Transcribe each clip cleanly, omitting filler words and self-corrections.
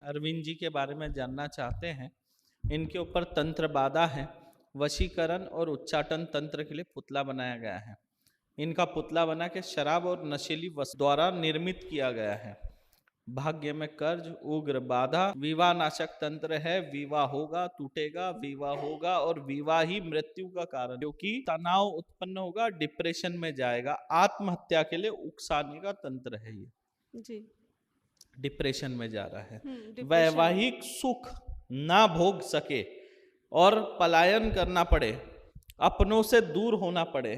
अरविंद जी के बारे में जानना चाहते हैं, इनके ऊपर तंत्र बाधा है। वशीकरण और उच्चाटन तंत्र के लिए पुतला बनाया गया है। इनका पुतला बना के शराब और नशीली वस्तु द्वारा निर्मित किया गया है। भाग्य में कर्ज, उग्र बाधा, विवाह नाशक तंत्र है। विवाह होगा, टूटेगा, विवाह होगा और विवाह ही मृत्यु का कारण, क्योंकि तनाव उत्पन्न होगा, डिप्रेशन में जाएगा, आत्महत्या के लिए उकसाने का तंत्र है ये। जी। डिप्रेशन में जा रहा है। डिप्रेशन। वैवाहिक सुख ना भोग सके और पलायन करना पड़े, अपनों से दूर होना पड़े,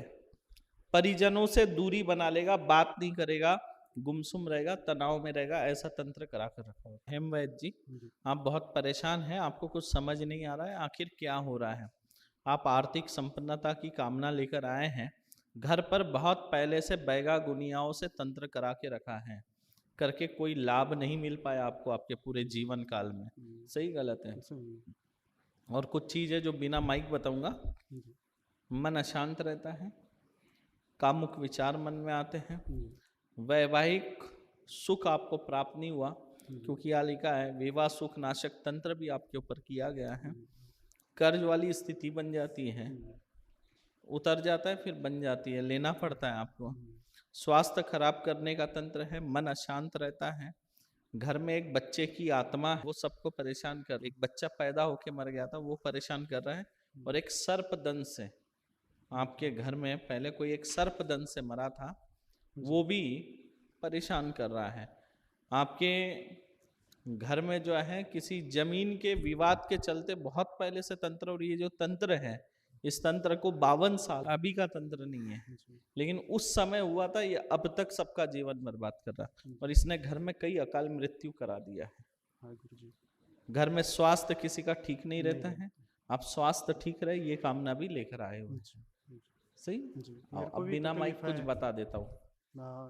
परिजनों से दूरी बना लेगा, बात नहीं करेगा, गुमसुम रहेगा, तनाव में रहेगा, ऐसा तंत्र करा कर रखा हुआ है। हेमवैद्य जी, आप बहुत परेशान हैं, आपको कुछ समझ नहीं आ रहा है आखिर क्या हो रहा है। आप आर्थिक संपन्नता की कामना लेकर आए हैं, घर पर बहुत पहले से बैगा गुनियाओं से तंत्र करा के रखा है, करके कोई लाभ नहीं मिल पाया आपको आपके पूरे जीवन काल में। सही गलत है? और कुछ चीज़ है जो बिना माइक बताऊंगा। मन अशांत रहता है, कामुक विचार मन में आते हैं, वैवाहिक सुख आपको प्राप्त नहीं हुआ, क्योंकि यहाँ लिखा है विवाह सुख नाशक तंत्र भी आपके ऊपर किया गया है। कर्ज वाली स्थिति बन जाती है, उतर जाता है फिर बन जाती है, लेना पड़ता है आपको। स्वास्थ्य खराब करने का तंत्र है, मन अशांत रहता है। घर में एक बच्चे की आत्मा, वो सबको परेशान कर, एक बच्चा पैदा होके मर गया था, वो परेशान कर रहा है। और एक सर्प दंश से आपके घर में पहले कोई एक सर्प दंश से मरा था, वो भी परेशान कर रहा है। आपके घर में जो है किसी जमीन के विवाद के चलते बहुत पहले से तंत्र, और ये जो तंत्र है इस तंत्र को 52 साल, अभी का तंत्र नहीं है, लेकिन उस समय हुआ था, ये अब तक सबका जीवन बर्बाद कर रहा, और इसने घर में कई अकाल मृत्यु करा दिया है। घर में स्वास्थ्य किसी का ठीक नहीं रहता है, आप स्वास्थ्य ठीक रहे ये कामना भी लेकर आए हो। सही। अब बिना माइक कुछ बता देता हूँ।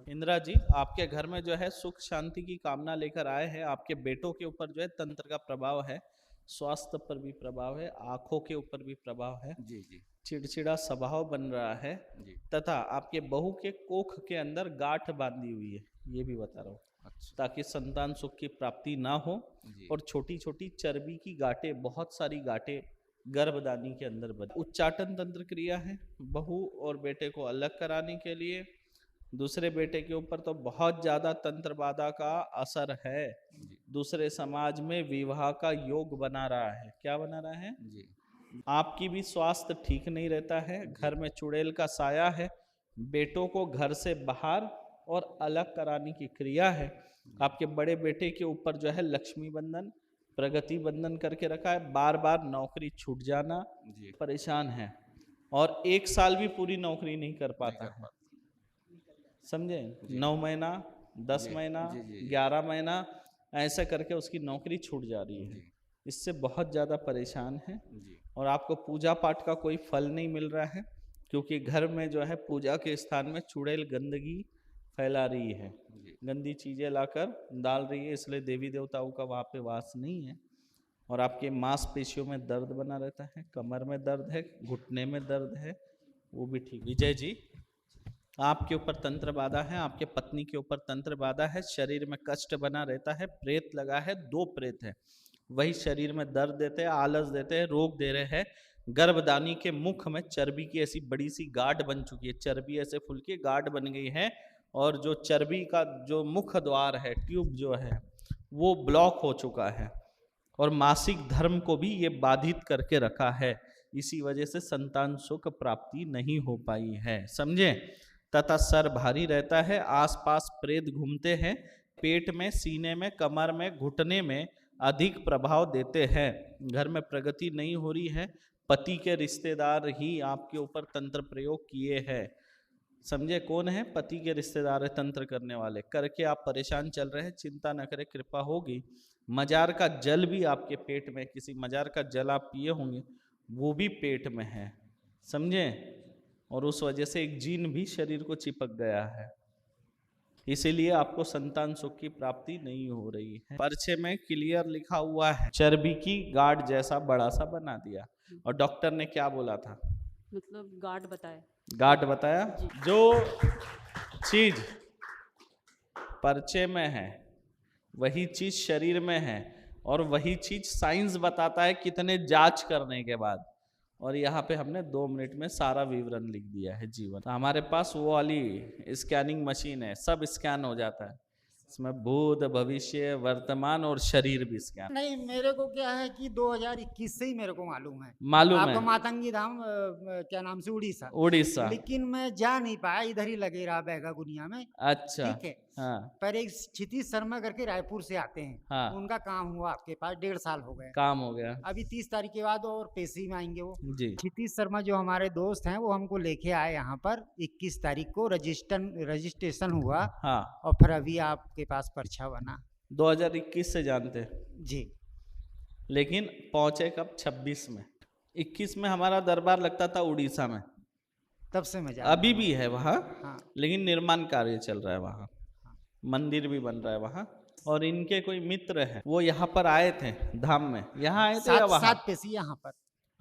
इंदिरा जी, आपके घर में जो है सुख शांति की कामना लेकर आए हैं। आपके बेटों के ऊपर जो है तंत्र का प्रभाव है, स्वास्थ्य पर भी प्रभाव है, आंखों के ऊपर भी प्रभाव है। जी जी। चिड़चिड़ा स्वभाव बन रहा है जी। तथा आपके बहू के कोख के अंदर गांठ बांधी हुई है, ये भी बता रहा हूँ। अच्छा। ताकि संतान सुख की प्राप्ति ना हो, और छोटी छोटी चर्बी की गांठें, बहुत सारी गांठें गर्भदानी के अंदर बनी। उच्चाटन तंत्र क्रिया है बहू और बेटे को अलग कराने के लिए। दूसरे बेटे के ऊपर तो बहुत ज्यादा तंत्र बाधा का असर है, दूसरे समाज में विवाह का योग बना रहा है। क्या बना रहा है जी? आपकी भी स्वास्थ्य ठीक नहीं रहता है, घर में चुड़ैल का साया है, बेटों को घर से बाहर और अलग कराने की क्रिया है। आपके बड़े बेटे के ऊपर जो है लक्ष्मी बंधन, प्रगति बंधन करके रखा है, बार बार नौकरी छूट जाना, परेशान है, और 1 साल भी पूरी नौकरी नहीं कर पाता है। समझे? 9 महीना, 10 महीना, 11 महीना ऐसा करके उसकी नौकरी छूट जा रही है। इससे बहुत ज़्यादा परेशान है, और आपको पूजा पाठ का कोई फल नहीं मिल रहा है, क्योंकि घर में जो है पूजा के स्थान में चुड़ैल गंदगी फैला रही है, गंदी चीज़ें लाकर डाल रही है, इसलिए देवी देवताओं का वहाँ पे वास नहीं है। और आपके मांसपेशियों में दर्द बना रहता है, कमर में दर्द है, घुटने में दर्द है, वो भी ठीक। विजय जी, आपके ऊपर तंत्र बाधा है, आपके पत्नी के ऊपर तंत्र बाधा है, शरीर में कष्ट बना रहता है, प्रेत लगा है, 2 प्रेत है, वही शरीर में दर्द देते हैं, आलस देते हैं, रोग दे रहे हैं। गर्भदानी के मुख में चर्बी की ऐसी बड़ी सी गांठ बन चुकी है, चर्बी ऐसे फूल की गांठ बन गई है, और जो चर्बी का जो मुख द्वार है, ट्यूब जो है, वो ब्लॉक हो चुका है, और मासिक धर्म को भी ये बाधित करके रखा है। इसी वजह से संतान सुख प्राप्ति नहीं हो पाई है। समझे? तथा सर भारी रहता है, आसपास प्रेत घूमते हैं, पेट में, सीने में, कमर में, घुटने में अधिक प्रभाव देते हैं। घर में प्रगति नहीं हो रही है, पति के रिश्तेदार ही आपके ऊपर तंत्र प्रयोग किए हैं। समझे? कौन है? पति के रिश्तेदार है तंत्र करने वाले, करके आप परेशान चल रहे हैं। चिंता न करें, कृपा होगी। मजार का जल भी आपके पेट में, किसी मजार का जल आप पिए होंगे, वो भी पेट में है। समझे? और उस वजह से एक जीन भी शरीर को चिपक गया है, इसीलिए आपको संतान सुख की प्राप्ति नहीं हो रही है। पर्चे में क्लियर लिखा हुआ है, चर्बी की गांठ जैसा बड़ा सा बना दिया। और डॉक्टर ने क्या बोला था? मतलब गांठ बताया। गांठ बताया। जो चीज पर्चे में है वही चीज शरीर में है, और वही चीज साइंस बताता है कितने जांच करने के बाद। और यहाँ पे हमने 2 मिनट में सारा विवरण लिख दिया है जीवन। तो हमारे पास वो वाली स्कैनिंग मशीन है, सब स्कैन हो जाता है इसमें, भूत भविष्य वर्तमान और शरीर भी स्कैन। नहीं, मेरे को क्या है कि 2021 से ही मेरे को मालूम है। मालूम आपका है, मातंगी धाम क्या नाम से, उड़ीसा। उड़ीसा। लेकिन मैं जा नहीं पाया, इधर ही लगे रहा बैगा गुनिया में। अच्छा। ठीक है। हाँ पर एक क्षितिज शर्मा करके रायपुर से आते हैं। हाँ। उनका काम हुआ आपके पास, 1.5 साल हो गए। काम हो गया अभी 30 तारीख के बाद और पेशी में आएंगे वो। जी। क्षितिज शर्मा जो हमारे दोस्त हैं वो हमको लेके आए यहाँ पर। 21 तारीख को रजिस्ट्रेशन हुआ। हाँ, और फिर अभी आपके पास पर्चा बना। 2021 से जानते हैं, जी। लेकिन पहुंचे कब? 26 में। 21 में हमारा दरबार लगता था उड़ीसा में, तब से मैं जा अभी भी है वहाँ। हाँ। लेकिन निर्माण कार्य चल रहा है वहाँ, मंदिर भी बन रहा है वहाँ। और इनके कोई मित्र है, वो यहाँ पर आए थे धाम में, यहाँ आए थे या वहाँ? 7 पेशी यहाँ पर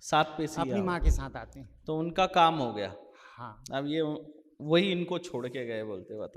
7 पेशी अपनी यहाँ। माँ के साथ आते हैं। तो उनका काम हो गया। हाँ। अब ये वही इनको छोड़ के गए बोलते, बता।